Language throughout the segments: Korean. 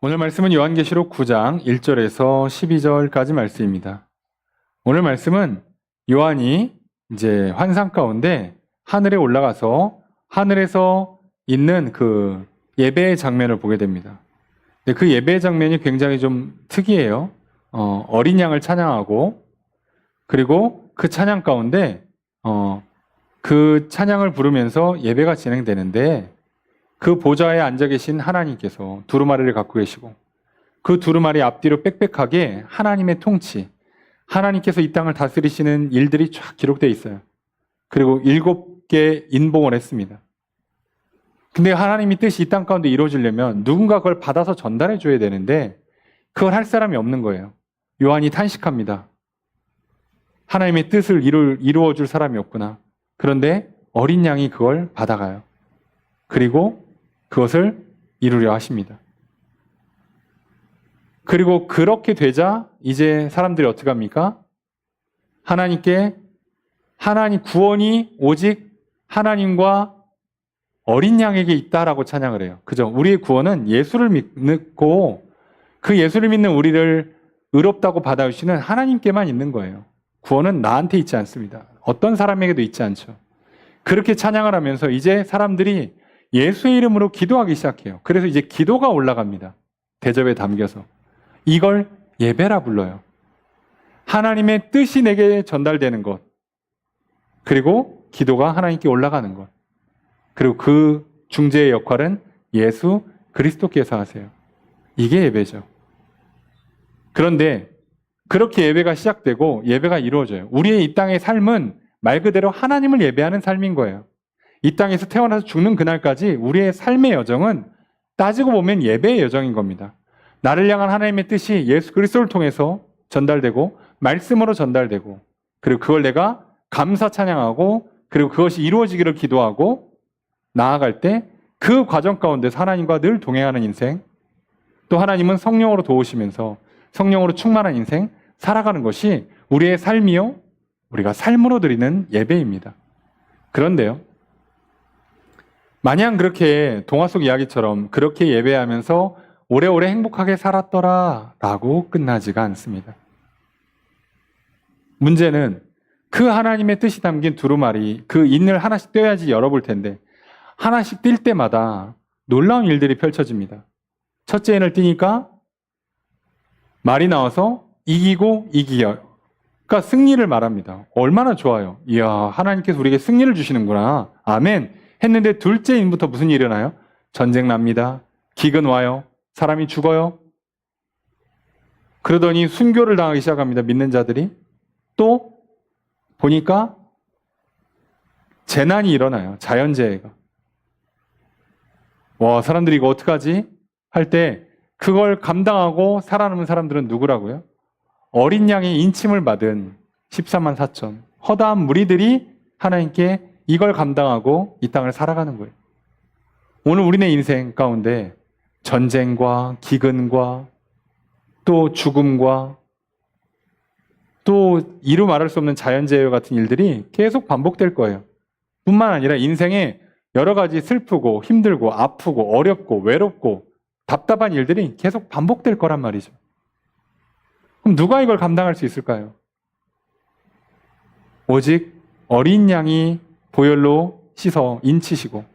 오늘 말씀은 요한계시록 9장 1절에서 12절까지 말씀입니다. 오늘 말씀은 요한이 이제 환상 가운데 하늘에 올라가서 하늘에서 있는 그 예배의 장면을 보게 됩니다. 그 예배의 장면이 굉장히 좀 특이해요. 어린 양을 찬양하고 그리고 그 찬양 가운데 그 찬양을 부르면서 예배가 진행되는데 그 보좌에 앉아 계신 하나님께서 두루마리를 갖고 계시고 그 두루마리 앞뒤로 빽빽하게 하나님의 통치, 하나님께서 이 땅을 다스리시는 일들이 쫙 기록되어 있어요. 그리고 7개 인봉을 했습니다. 근데 하나님의 뜻이 이 땅 가운데 이루어지려면 누군가 그걸 받아서 전달해 줘야 되는데 그걸 할 사람이 없는 거예요. 요한이 탄식합니다. 하나님의 뜻을 이루어 줄 사람이 없구나. 그런데 어린 양이 그걸 받아가요. 그리고 그것을 이루려 하십니다. 그리고 그렇게 되자 이제 사람들이 어떻게 합니까? 하나님 구원이 오직 하나님과 어린 양에게 있다라고 찬양을 해요. 그죠? 우리의 구원은 예수를 믿고 그 예수를 믿는 우리를 의롭다고 받아주시는 하나님께만 있는 거예요. 구원은 나한테 있지 않습니다. 어떤 사람에게도 있지 않죠. 그렇게 찬양을 하면서 이제 사람들이 예수의 이름으로 기도하기 시작해요. 그래서 이제 기도가 올라갑니다. 대접에 담겨서. 이걸 예배라 불러요. 하나님의 뜻이 내게 전달되는 것. 그리고 기도가 하나님께 올라가는 것. 그리고 그 중재의 역할은 예수 그리스도께서 하세요. 이게 예배죠. 그런데 그렇게 예배가 시작되고 예배가 이루어져요. 우리의 이 땅의 삶은 말 그대로 하나님을 예배하는 삶인 거예요. 이 땅에서 태어나서 죽는 그날까지 우리의 삶의 여정은 따지고 보면 예배의 여정인 겁니다. 나를 향한 하나님의 뜻이 예수 그리스도를 통해서 전달되고 말씀으로 전달되고 그리고 그걸 내가 감사 찬양하고 그리고 그것이 이루어지기를 기도하고 나아갈 때 그 과정 가운데서 하나님과 늘 동행하는 인생 또 하나님은 성령으로 도우시면서 성령으로 충만한 인생 살아가는 것이 우리의 삶이요 우리가 삶으로 드리는 예배입니다. 그런데요. 마냥 그렇게 동화 속 이야기처럼 그렇게 예배하면서 오래오래 행복하게 살았더라 라고 끝나지가 않습니다. 문제는 그 하나님의 뜻이 담긴 두루마리 그 인을 하나씩 떼어야지 열어볼 텐데 하나씩 뛸 때마다 놀라운 일들이 펼쳐집니다. 첫째 인을 띄니까 말이 나와서 이기고 이기여 그러니까 승리를 말합니다. 얼마나 좋아요. 이야 하나님께서 우리에게 승리를 주시는구나. 아멘. 했는데 둘째 인부터 무슨 일이 일어나요? 전쟁 납니다. 기근 와요. 사람이 죽어요. 그러더니 순교를 당하기 시작합니다. 믿는 자들이. 또 보니까 재난이 일어나요. 자연재해가. 와 사람들이 이거 어떡하지? 할 때 그걸 감당하고 살아남은 사람들은 누구라고요? 어린 양의 인침을 받은 14만 4천 허다한 무리들이 하나님께 이걸 감당하고 이 땅을 살아가는 거예요. 오늘 우리네 인생 가운데 전쟁과 기근과 또 죽음과 또 이루 말할 수 없는 자연재해 같은 일들이 계속 반복될 거예요. 뿐만 아니라 인생에 여러 가지 슬프고 힘들고 아프고 어렵고 외롭고 답답한 일들이 계속 반복될 거란 말이죠. 그럼 누가 이걸 감당할 수 있을까요? 오직 어린 양이 보혈로 씻어 인치시고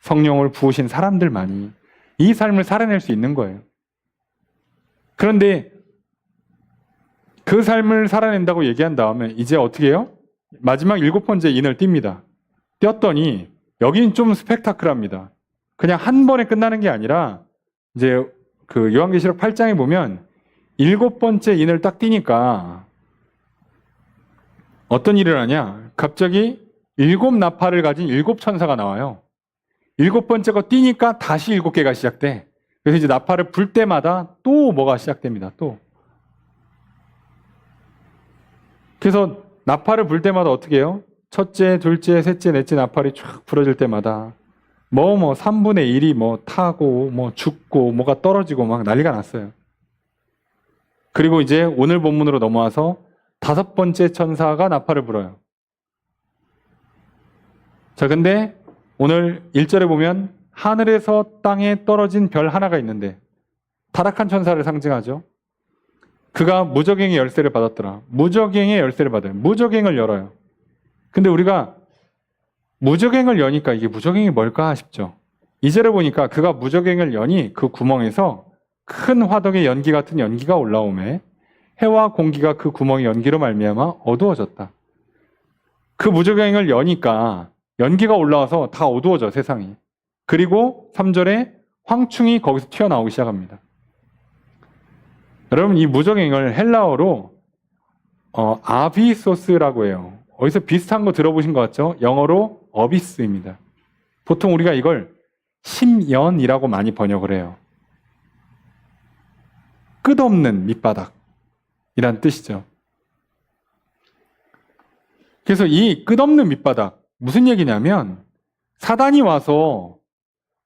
성령을 부으신 사람들만이 이 삶을 살아낼 수 있는 거예요. 그런데 그 삶을 살아낸다고 얘기한 다음에 이제 어떻게 해요? 마지막 7번째 인을 띱니다. 띄었더니 여기는 좀 스펙타클합니다. 그냥 한 번에 끝나는 게 아니라 이제 그 요한계시록 8장에 보면 7번째 인을 딱 띄니까 어떤 일을 하냐? 갑자기 7나팔을 가진 7천사가 나와요. 7번째 거 띄니까 다시 7개가 시작돼. 그래서 이제 나팔을 불 때마다 또 뭐가 시작됩니다. 또. 그래서 나팔을 불 때마다 어떻게 해요? 첫째, 둘째, 셋째, 넷째 나팔이 쫙 불어질 때마다 3분의 1이 타고 죽고 뭐가 떨어지고 막 난리가 났어요. 그리고 이제 오늘 본문으로 넘어와서 5번째 천사가 나팔을 불어요. 자, 근데 오늘 1절에 보면 하늘에서 땅에 떨어진 별 하나가 있는데 타락한 천사를 상징하죠. 그가 무저갱의 열쇠를 받았더라. 무저갱의 열쇠를 받아요. 무저갱을 열어요. 근데 우리가 무저갱을 여니까 이게 무저갱이 뭘까 싶죠. 2절에 보니까 그가 무저갱을 여니 그 구멍에서 큰 화덕의 연기 같은 연기가 올라오매 해와 공기가 그 구멍의 연기로 말미암아 어두워졌다. 그 무저갱을 여니까 연기가 올라와서 다 어두워져 세상이. 그리고 3절에 황충이 거기서 튀어나오기 시작합니다. 여러분 이 무저갱을 헬라어로 아비소스라고 해요. 어디서 비슷한 거 들어보신 것 같죠? 영어로 어비스입니다. 보통 우리가 이걸 심연이라고 많이 번역을 해요. 끝없는 밑바닥이란 뜻이죠. 그래서 이 끝없는 밑바닥 무슨 얘기냐면 사단이 와서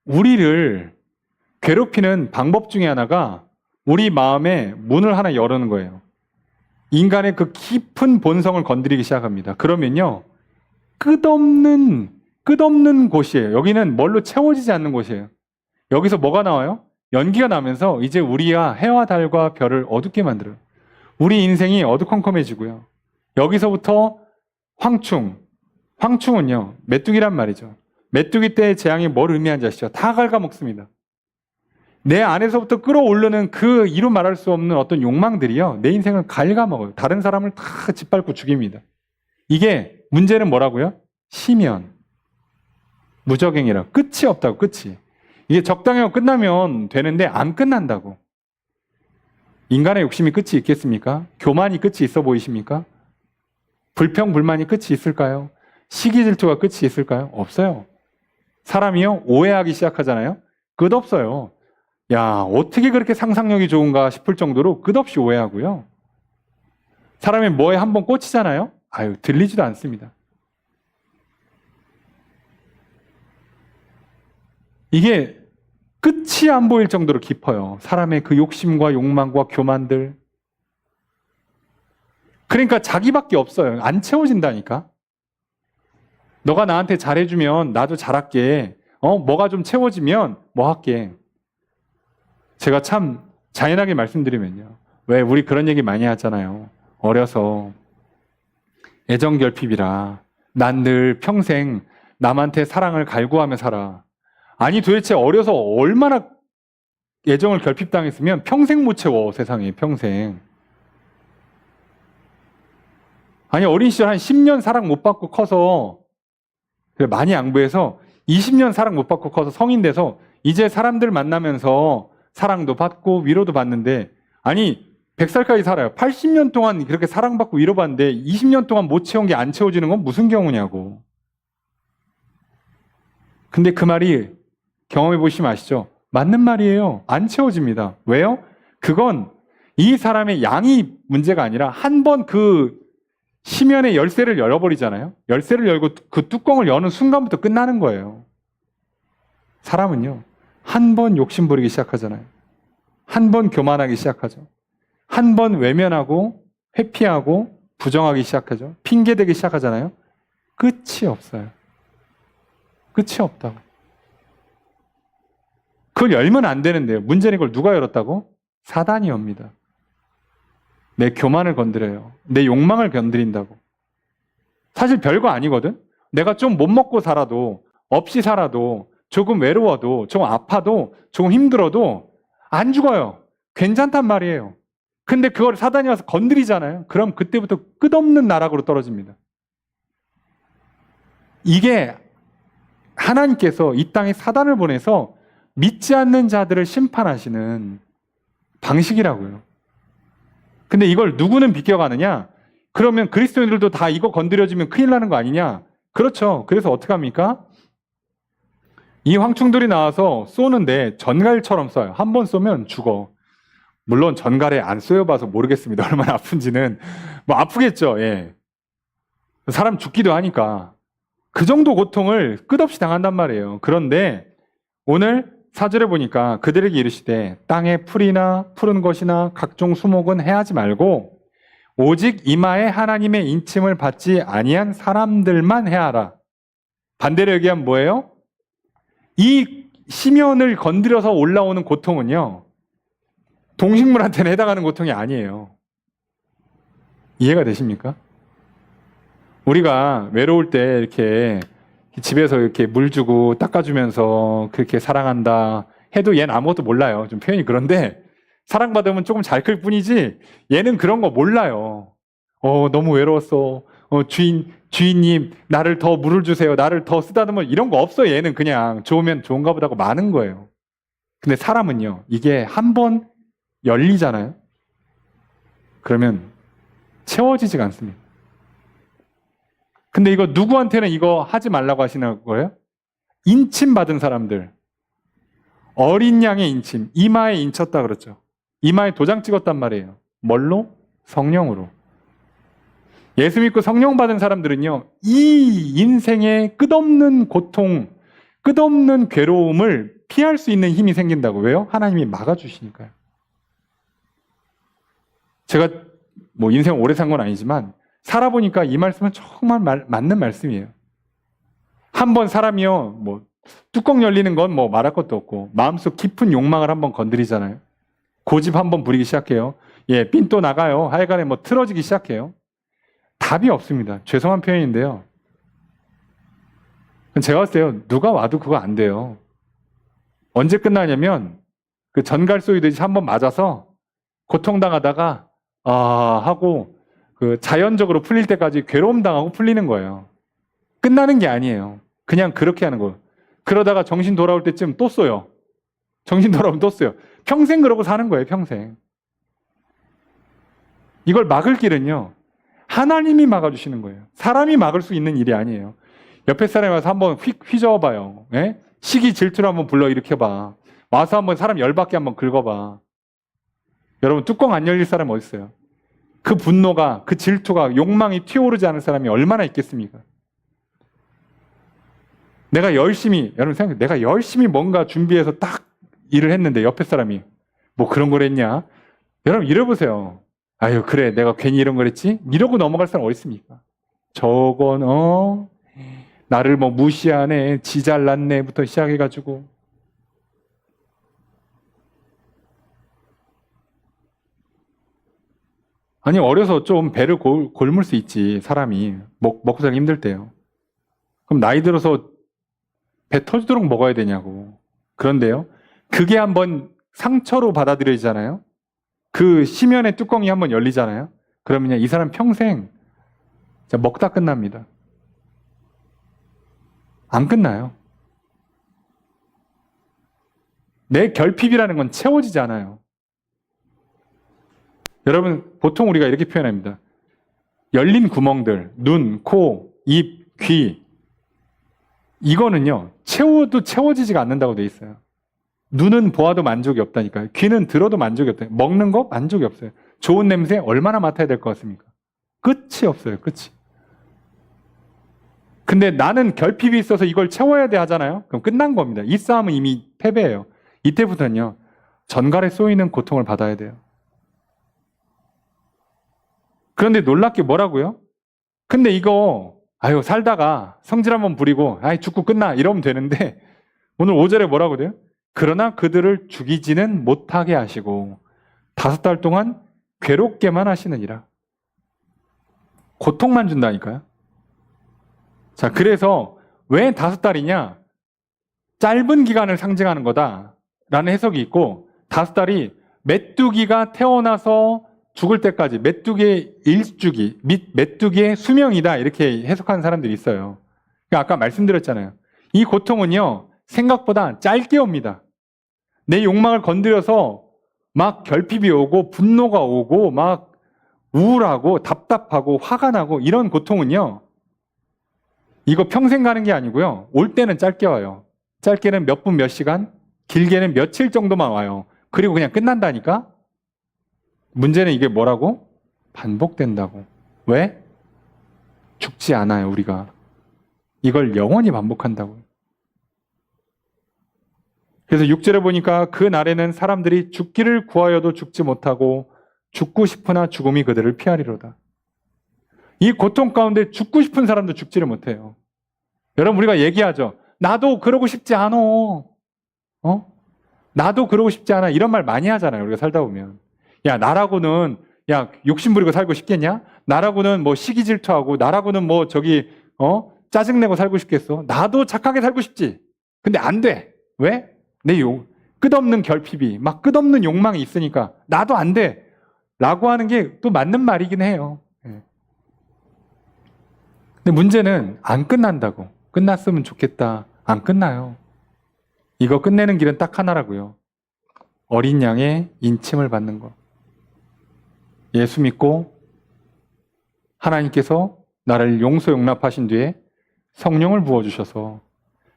우리를 괴롭히는 방법 중에 하나가 우리 마음에 문을 하나 여는 거예요. 인간의 그 깊은 본성을 건드리기 시작합니다. 그러면요, 끝없는 곳이에요. 여기는 뭘로 채워지지 않는 곳이에요. 여기서 뭐가 나와요? 연기가 나면서 이제 우리가 해와 달과 별을 어둡게 만들어요. 우리 인생이 어두컴컴해지고요. 여기서부터 황충은요, 메뚜기란 말이죠. 메뚜기 때의 재앙이 뭘 의미하는지 아시죠? 다 갉아먹습니다. 내 안에서부터 끌어오르는 그 이루 말할 수 없는 어떤 욕망들이요, 내 인생을 갉아먹어요. 다른 사람을 다 짓밟고 죽입니다. 이게 문제는 뭐라고요? 심연, 무저갱이라. 끝이 없다고, 끝이. 이게 적당히 하고 끝나면 되는데 안 끝난다고. 인간의 욕심이 끝이 있겠습니까? 교만이 끝이 있어 보이십니까? 불평불만이 끝이 있을까요? 시기 질투가 끝이 있을까요? 없어요. 사람이요, 오해하기 시작하잖아요. 끝없어요. 야, 어떻게 그렇게 상상력이 좋은가 싶을 정도로 끝없이 오해하고요. 사람이 뭐에 한번 꽂히잖아요. 아유, 들리지도 않습니다. 이게 끝이 안 보일 정도로 깊어요. 사람의 그 욕심과 욕망과 교만들. 그러니까 자기밖에 없어요. 안 채워진다니까. 너가 나한테 잘해주면 나도 잘할게. 뭐가 좀 채워지면 뭐 할게. 제가 참 잔인하게 말씀드리면요. 왜 우리 그런 얘기 많이 하잖아요. 어려서 애정결핍이라 난 늘 평생 남한테 사랑을 갈구하며 살아. 아니 도대체 어려서 얼마나 애정을 결핍당했으면 평생 못 채워, 세상에 평생. 아니 어린 시절 한 10년 사랑 못 받고 커서 많이 양보해서 20년 사랑 못 받고 커서 성인 돼서 이제 사람들 만나면서 사랑도 받고 위로도 받는데, 아니 100살까지 살아요. 80년 동안 그렇게 사랑받고 위로받는데 20년 동안 못 채운 게 안 채워지는 건 무슨 경우냐고. 근데 그 말이 경험해 보시면 아시죠? 맞는 말이에요. 안 채워집니다. 왜요? 그건 이 사람의 양이 문제가 아니라 한 번 그 심연의 열쇠를 열어버리잖아요. 열쇠를 열고 그 뚜껑을 여는 순간부터 끝나는 거예요. 사람은요, 한 번 욕심 부리기 시작하잖아요. 한 번 교만하기 시작하죠. 한 번 외면하고 회피하고 부정하기 시작하죠. 핑계대기 시작하잖아요. 끝이 없어요. 끝이 없다고. 그걸 열면 안 되는데요. 문제는 이걸 누가 열었다고? 사단이 엽니다. 내 교만을 건드려요. 내 욕망을 건드린다고. 사실 별거 아니거든. 내가 좀 못 먹고 살아도, 없이 살아도, 조금 외로워도, 조금 아파도, 조금 힘들어도 안 죽어요. 괜찮단 말이에요. 근데 그걸 사단이 와서 건드리잖아요. 그럼 그때부터 끝없는 나락으로 떨어집니다. 이게 하나님께서 이 땅에 사단을 보내서 믿지 않는 자들을 심판하시는 방식이라고요. 근데 이걸 누구는 비껴가느냐? 그러면 그리스도인들도 다 이거 건드려지면 큰일 나는 거 아니냐? 그렇죠. 그래서 어떻게 합니까? 이 황충들이 나와서 쏘는데 전갈처럼 쏴요. 한 번 쏘면 죽어. 물론 전갈에 안 쏘여봐서 모르겠습니다. 얼마나 아픈지는. 뭐 아프겠죠. 예. 사람 죽기도 하니까. 그 정도 고통을 끝없이 당한단 말이에요. 그런데 오늘 4절에 보니까 그들에게 이르시되 땅의 풀이나 푸른 것이나 각종 수목은 해하지 말고 오직 이마에 하나님의 인침을 받지 아니한 사람들만 해하라. 반대로 얘기하면 뭐예요? 이 심연을 건드려서 올라오는 고통은요, 동식물한테는 해당하는 고통이 아니에요. 이해가 되십니까? 우리가 외로울 때 이렇게 집에서 이렇게 물 주고 닦아주면서 그렇게 사랑한다 해도 얘는 아무것도 몰라요. 좀 표현이 그런데 사랑받으면 조금 잘 클 뿐이지 얘는 그런 거 몰라요. 너무 외로웠어. 주인님, 나를 더 물을 주세요. 나를 더 쓰다듬어. 이런 거 없어요. 얘는 그냥 좋으면 좋은가 보다고 마는 거예요. 근데 사람은요, 이게 한 번 열리잖아요. 그러면 채워지지가 않습니다. 근데 이거 누구한테는 이거 하지 말라고 하시는 거예요? 인침 받은 사람들. 어린 양의 인침, 이마에 인쳤다 그랬죠. 이마에 도장 찍었단 말이에요. 뭘로? 성령으로. 예수 믿고 성령 받은 사람들은요, 이 인생의 끝없는 고통, 끝없는 괴로움을 피할 수 있는 힘이 생긴다고. 왜요? 하나님이 막아주시니까요. 제가 뭐 인생 오래 산 건 아니지만 살아보니까 이 말씀은 정말 맞는 말씀이에요. 한번 사람이요, 뭐 뚜껑 열리는 건 뭐 말할 것도 없고 마음속 깊은 욕망을 한번 건드리잖아요. 고집 한번 부리기 시작해요. 삔또 나가요. 하여간에 뭐 틀어지기 시작해요. 답이 없습니다. 죄송한 표현인데요. 제가 봤을 때요, 누가 와도 그거 안 돼요. 언제 끝나냐면 그 전갈 쏘이듯이 한번 맞아서 고통당하다가 하고 그 자연적으로 풀릴 때까지 괴로움 당하고 풀리는 거예요. 끝나는 게 아니에요. 그냥 그렇게 하는 거예요. 그러다가 정신 돌아올 때쯤 또 쏘요. 정신 돌아오면 또 쏘요. 평생 그러고 사는 거예요. 평생. 이걸 막을 길은요, 하나님이 막아주시는 거예요. 사람이 막을 수 있는 일이 아니에요. 옆에 사람이 와서 한번 휘저어봐요. 예? 시기 질투를 한번 불러일으켜봐. 와서 한번 사람 열받게 한번 긁어봐. 여러분, 뚜껑 안 열릴 사람 어디 있어요? 그 분노가, 그 질투가, 욕망이 튀어오르지 않은 사람이 얼마나 있겠습니까? 여러분 생각해, 내가 열심히 뭔가 준비해서 딱 일을 했는데 옆에 사람이 뭐 그런 걸 했냐? 여러분 이래보세요. 아유, 그래, 내가 괜히 이런 걸 했지? 이러고 넘어갈 사람 어디 있습니까? 저건 나를 뭐 무시하네, 지 잘났네부터 시작해가지고. 아니, 어려서 좀 배를 골물 수 있지, 사람이. 먹고 살기 힘들 때요. 그럼 나이 들어서 배 터지도록 먹어야 되냐고. 그런데요, 그게 한번 상처로 받아들여지잖아요. 그 심연의 뚜껑이 한번 열리잖아요. 그러면 이 사람 평생 먹다 끝납니다. 안 끝나요. 내 결핍이라는 건 채워지지 않아요. 여러분, 보통 우리가 이렇게 표현합니다. 열린 구멍들, 눈, 코, 입, 귀. 이거는요, 채워도 채워지지가 않는다고 돼 있어요. 눈은 보아도 만족이 없다니까요. 귀는 들어도 만족이 없다. 먹는 거 만족이 없어요. 좋은 냄새 얼마나 맡아야 될 것 같습니까? 끝이 없어요. 끝이. 근데 나는 결핍이 있어서 이걸 채워야 돼 하잖아요. 그럼 끝난 겁니다. 이 싸움은 이미 패배예요. 이때부터는요, 전갈에 쏘이는 고통을 받아야 돼요. 그런데 놀랍게 뭐라고요? 근데 이거 살다가 성질 한번 부리고 죽고 끝나 이러면 되는데 오늘 5절에 뭐라고 돼요? 그러나 그들을 죽이지는 못하게 하시고 5달 동안 괴롭게만 하시느니라. 고통만 준다니까요. 자, 그래서 왜 5달이냐? 짧은 기간을 상징하는 거다라는 해석이 있고, 5달이 메뚜기가 태어나서 죽을 때까지 메뚜기의 일주기 및 메뚜기의 수명이다, 이렇게 해석하는 사람들이 있어요. 그러니까 아까 말씀드렸잖아요. 이 고통은요, 생각보다 짧게 옵니다. 내 욕망을 건드려서 막 결핍이 오고 분노가 오고 막 우울하고 답답하고 화가 나고 이런 고통은요, 이거 평생 가는 게 아니고요, 올 때는 짧게 와요. 짧게는 몇 분, 몇 시간, 길게는 며칠 정도만 와요. 그리고 그냥 끝난다니까? 문제는 이게 뭐라고? 반복된다고. 왜? 죽지 않아요, 우리가. 이걸 영원히 반복한다고요. 그래서 6절에 보니까 그 날에는 사람들이 죽기를 구하여도 죽지 못하고 죽고 싶으나 죽음이 그들을 피하리로다. 이 고통 가운데 죽고 싶은 사람도 죽지를 못해요. 여러분, 우리가 얘기하죠. 나도 그러고 싶지 않어. 나도 그러고 싶지 않아. 이런 말 많이 하잖아요. 우리가 살다 보면. 야, 나라고는 야, 욕심 부리고 살고 싶겠냐? 나라고는 뭐 시기 질투하고 나라고는 뭐 저기 짜증내고 살고 싶겠어. 나도 착하게 살고 싶지. 근데 안 돼. 왜? 끝없는 결핍이 막 끝없는 욕망이 있으니까 나도 안 돼. 라고 하는 게 또 맞는 말이긴 해요. 근데 문제는 안 끝난다고. 끝났으면 좋겠다. 안 끝나요. 이거 끝내는 길은 딱 하나라고요. 어린 양의 인침을 받는 것. 예수 믿고 하나님께서 나를 용서 용납하신 뒤에 성령을 부어주셔서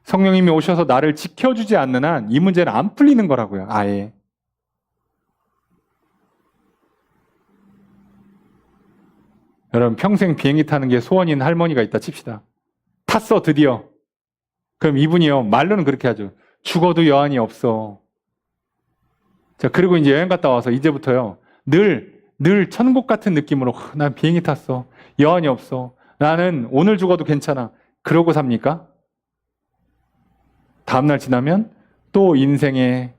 성령님이 오셔서 나를 지켜주지 않는 한 이 문제는 안 풀리는 거라고요. 아예. 여러분 평생 비행기 타는 게 소원인 할머니가 있다 칩시다. 탔어 드디어. 그럼 이분이요 말로는 그렇게 하죠. 죽어도 여한이 없어. 자 그리고 이제 여행 갔다 와서 이제부터요 늘 천국 같은 느낌으로 난 비행기 탔어. 여한이 없어. 나는 오늘 죽어도 괜찮아. 그러고 삽니까? 다음날 지나면 또 인생에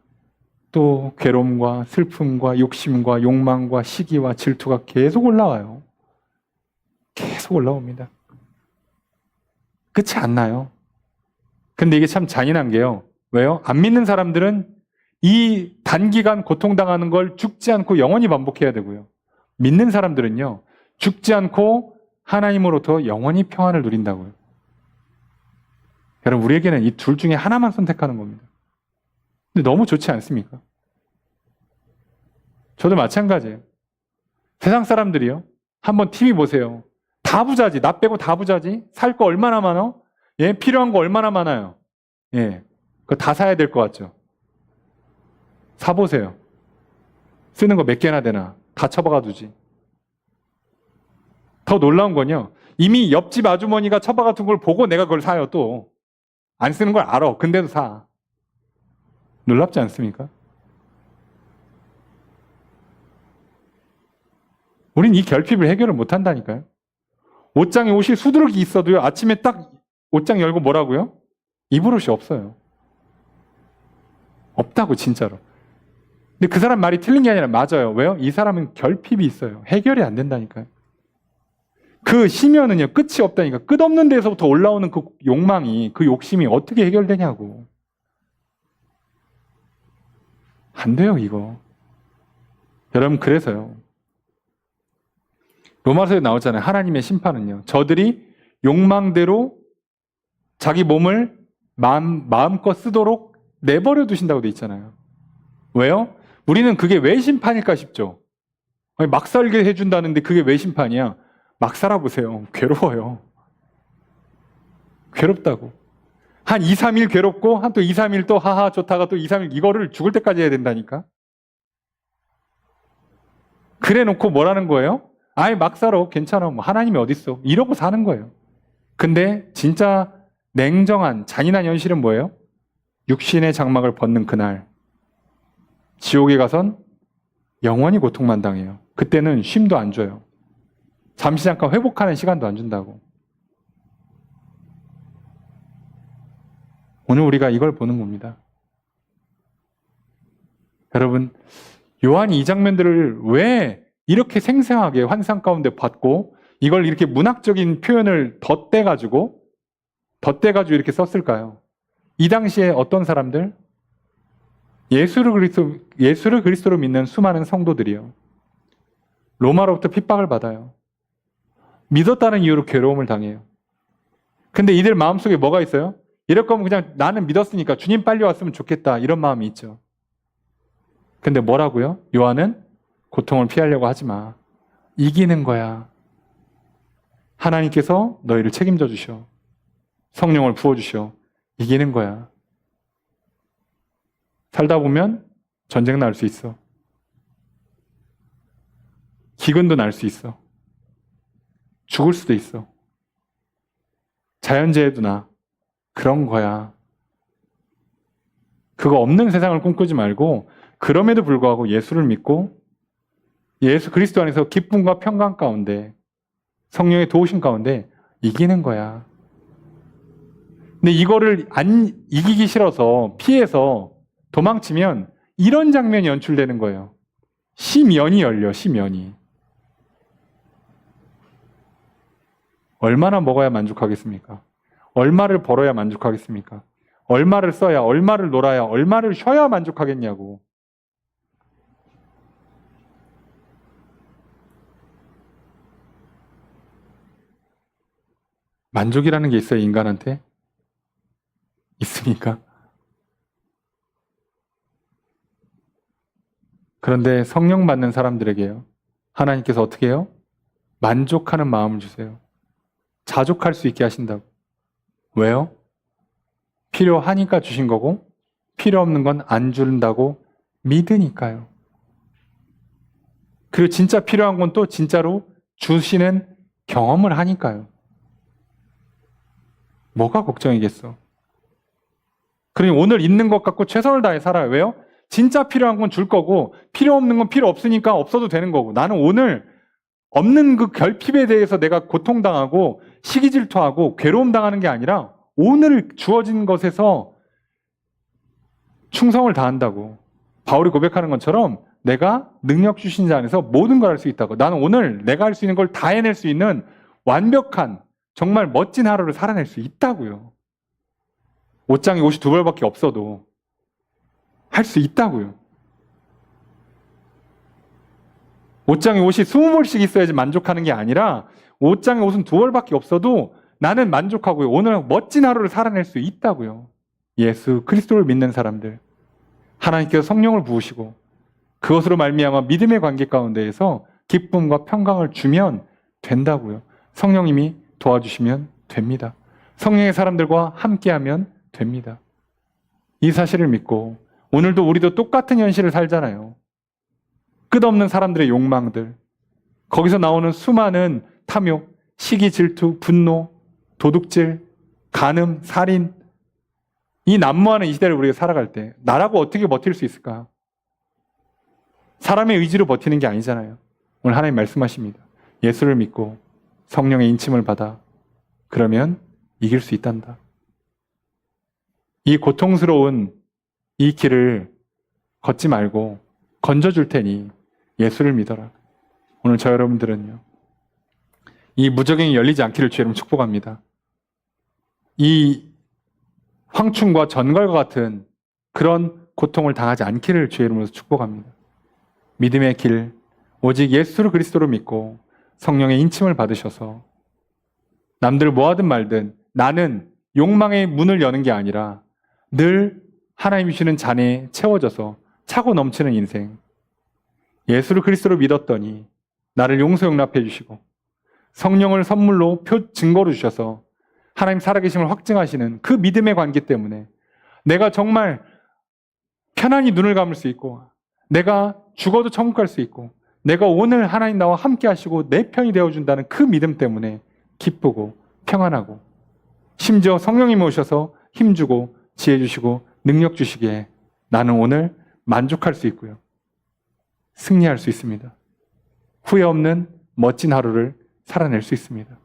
또 괴로움과 슬픔과 욕심과 욕망과 시기와 질투가 계속 올라와요. 계속 올라옵니다. 끝이 안 나요. 근데 이게 참 잔인한 게요. 왜요? 안 믿는 사람들은 이 단기간 고통당하는 걸 죽지 않고 영원히 반복해야 되고요. 믿는 사람들은요. 죽지 않고 하나님으로부터 영원히 평안을 누린다고요. 여러분 우리에게는 이 둘 중에 하나만 선택하는 겁니다. 근데 너무 좋지 않습니까? 저도 마찬가지예요. 세상 사람들이요. 한번 TV 보세요. 다 부자지. 나 빼고 다 부자지. 살 거 얼마나 많아? 예, 필요한 거 얼마나 많아요. 예, 그거 다 사야 될 것 같죠. 사보세요. 쓰는 거 몇 개나 되나. 다 처박아 두지. 더 놀라운 건요. 이미 옆집 아주머니가 처박아 둔 걸 보고 내가 그걸 사요 또. 안 쓰는 걸 알아. 근데도 사. 놀랍지 않습니까? 우린 이 결핍을 해결을 못 한다니까요. 옷장에 옷이 수두룩이 있어도요. 아침에 딱 옷장 열고 뭐라고요? 입을 옷이 없어요. 없다고 진짜로. 근데 그 사람 말이 틀린 게 아니라 맞아요. 왜요? 이 사람은 결핍이 있어요. 해결이 안 된다니까요. 그 심연은요. 끝이 없다니까. 끝없는 데서부터 올라오는 그 욕망이, 그 욕심이 어떻게 해결되냐고. 안 돼요 이거. 여러분 그래서요. 로마서에 나오잖아요. 하나님의 심판은요. 저들이 욕망대로 자기 몸을 마음껏 쓰도록 내버려 두신다고 돼 있잖아요. 왜요? 우리는 그게 왜 심판일까 싶죠. 아니, 막 살게 해준다는데 그게 왜 심판이야? 막 살아보세요. 괴로워요. 괴롭다고. 한 2, 3일 괴롭고 한 또 2, 3일 또 하하 좋다가 또 2, 3일 이거를 죽을 때까지 해야 된다니까. 그래 놓고 뭐라는 거예요? 아이 막 살아. 괜찮아. 뭐 하나님이 어딨어. 이러고 사는 거예요. 근데 진짜 냉정한 잔인한 현실은 뭐예요? 육신의 장막을 벗는 그날 지옥에 가선 영원히 고통만 당해요. 그때는 쉼도 안 줘요. 잠시 잠깐 회복하는 시간도 안 준다고. 오늘 우리가 이걸 보는 겁니다. 여러분, 요한이 이 장면들을 왜 이렇게 생생하게 환상 가운데 봤고 이걸 이렇게 문학적인 표현을 덧대가지고 이렇게 썼을까요? 이 당시에 어떤 사람들? 예수를 그리스도로 믿는 수많은 성도들이요. 로마로부터 핍박을 받아요. 믿었다는 이유로 괴로움을 당해요. 근데 이들 마음속에 뭐가 있어요? 이럴 거면 그냥 나는 믿었으니까 주님 빨리 왔으면 좋겠다. 이런 마음이 있죠. 근데 뭐라고요? 요한은 고통을 피하려고 하지 마. 이기는 거야. 하나님께서 너희를 책임져 주셔. 성령을 부어주셔. 이기는 거야. 살다 보면 전쟁 날 수 있어. 기근도 날 수 있어. 죽을 수도 있어. 자연재해도 나. 그런 거야. 그거 없는 세상을 꿈꾸지 말고 그럼에도 불구하고 예수를 믿고 예수 그리스도 안에서 기쁨과 평강 가운데 성령의 도우심 가운데 이기는 거야. 근데 이거를 안 이기기 싫어서 피해서 도망치면 이런 장면이 연출되는 거예요. 심연이 열려, 심연이. 얼마나 먹어야 만족하겠습니까? 얼마를 벌어야 만족하겠습니까? 얼마를 써야, 얼마를 놀아야, 얼마를 쉬어야 만족하겠냐고. 만족이라는 게 있어요, 인간한테? 있습니까? 그런데 성령 받는 사람들에게요, 하나님께서 어떻게 해요? 만족하는 마음을 주세요. 자족할 수 있게 하신다고. 왜요? 필요하니까 주신 거고 필요 없는 건 안 준다고 믿으니까요. 그리고 진짜 필요한 건 또 진짜로 주시는 경험을 하니까요. 뭐가 걱정이겠어? 그러니 오늘 있는 것 갖고 최선을 다해 살아요. 왜요? 진짜 필요한 건 줄 거고 필요 없는 건 필요 없으니까 없어도 되는 거고, 나는 오늘 없는 그 결핍에 대해서 내가 고통당하고 시기질투하고 괴로움 당하는 게 아니라 오늘 주어진 것에서 충성을 다한다고. 바울이 고백하는 것처럼 내가 능력 주신 자 안에서 모든 걸 할 수 있다고. 나는 오늘 내가 할 수 있는 걸 다 해낼 수 있는 완벽한 정말 멋진 하루를 살아낼 수 있다고요. 옷장에 옷이 2벌밖에 없어도 할 수 있다고요. 옷장에 옷이 20벌씩 있어야지 만족하는 게 아니라 옷장에 옷은 2벌밖에 없어도 나는 만족하고요. 오늘 멋진 하루를 살아낼 수 있다고요. 예수 그리스도를 믿는 사람들, 하나님께서 성령을 부으시고 그것으로 말미암아 믿음의 관계 가운데에서 기쁨과 평강을 주면 된다고요. 성령님이 도와주시면 됩니다. 성령의 사람들과 함께하면 됩니다. 이 사실을 믿고 오늘도 우리도 똑같은 현실을 살잖아요. 끝없는 사람들의 욕망들, 거기서 나오는 수많은 탐욕, 시기, 질투, 분노, 도둑질, 간음, 살인, 이 난무하는 이 시대를 우리가 살아갈 때 나라고 어떻게 버틸 수 있을까? 사람의 의지로 버티는 게 아니잖아요. 오늘 하나님 말씀하십니다. 예수를 믿고 성령의 인침을 받아 그러면 이길 수 있단다. 이 고통스러운 이 길을 걷지 말고 건져줄 테니 예수를 믿어라. 오늘 저 여러분들은요, 이 무적행이 열리지 않기를 주의 이름으로 축복합니다. 이 황충과 전갈과 같은 그런 고통을 당하지 않기를 주의 이름으로 축복합니다. 믿음의 길, 오직 예수를 그리스도로 믿고 성령의 인침을 받으셔서 남들 뭐 하든 말든 나는 욕망의 문을 여는 게 아니라 늘 하나님이 주시는 잔에 채워져서 차고 넘치는 인생, 예수를 그리스도로 믿었더니 나를 용서 용납해 주시고 성령을 선물로 증거로 주셔서 하나님 살아계심을 확증하시는 그 믿음의 관계 때문에 내가 정말 편안히 눈을 감을 수 있고, 내가 죽어도 천국 갈 수 있고, 내가 오늘 하나님 나와 함께 하시고 내 편이 되어준다는 그 믿음 때문에 기쁘고 평안하고, 심지어 성령님이 오셔서 힘주고 지혜 주시고 능력 주시기에 나는 오늘 만족할 수 있고요, 승리할 수 있습니다. 후회 없는 멋진 하루를 살아낼 수 있습니다.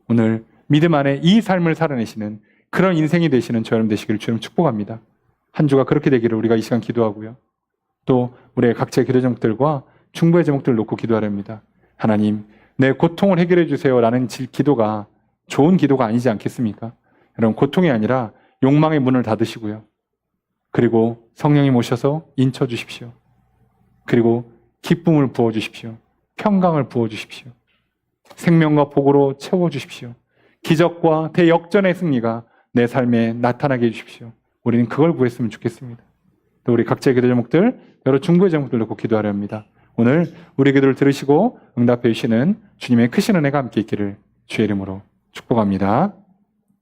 오늘 믿음 안에 이 삶을 살아내시는 그런 인생이 되시는 저 여러분 되시기를 주님 축복합니다. 한 주가 그렇게 되기를 우리가 이 시간 기도하고요, 또 우리의 각자의 기도 제목들과 중보의 제목들을 놓고 기도하렵니다. 하나님, 내 고통을 해결해 주세요 라는 기도가 좋은 기도가 아니지 않겠습니까? 여러분, 고통이 아니라 욕망의 문을 닫으시고요, 그리고 성령님 오셔서 인쳐 주십시오. 그리고 기쁨을 부어 주십시오. 평강을 부어 주십시오. 생명과 복으로 채워 주십시오. 기적과 대역전의 승리가 내 삶에 나타나게 해주십시오. 우리는 그걸 구했으면 좋겠습니다. 또 우리 각자의 기도 제목들, 여러 중보의 제목들 놓고 기도하려 합니다. 오늘 우리 기도를 들으시고 응답해 주시는 주님의 크신 은혜가 함께 있기를 주의 이름으로 축복합니다.